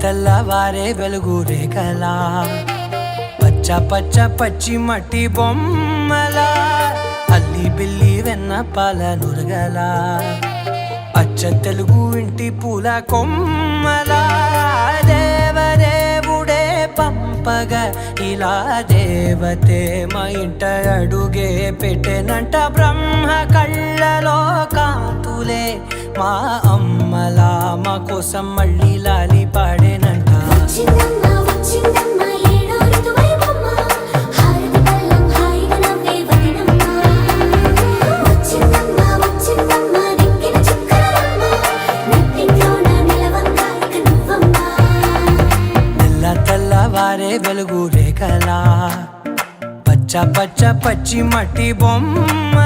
తెల్లవారే వెలుగు రేఖలా పచ్చ పచ్చ పచ్చి మట్టి బొమ్మలా అల్లి బిల్లి వెన్న పాల నురగలా అచ్చ తెలుగు ఇంటి పూల కొమ్మలా దేవదేవుడే పంపగా ఇలా దేవతే మా ఇంట అడుగే పెట్టెనంట బ్రహ్మ కళ్ళలో కాంతులే మా అమ్మలా మా కోసం మళ్ళీ లాలి పాడేనంట తెల్లవారే వెలుగు రేఖలా పచ్చ పచ్చ పచ్చి మట్టి బొమ్మ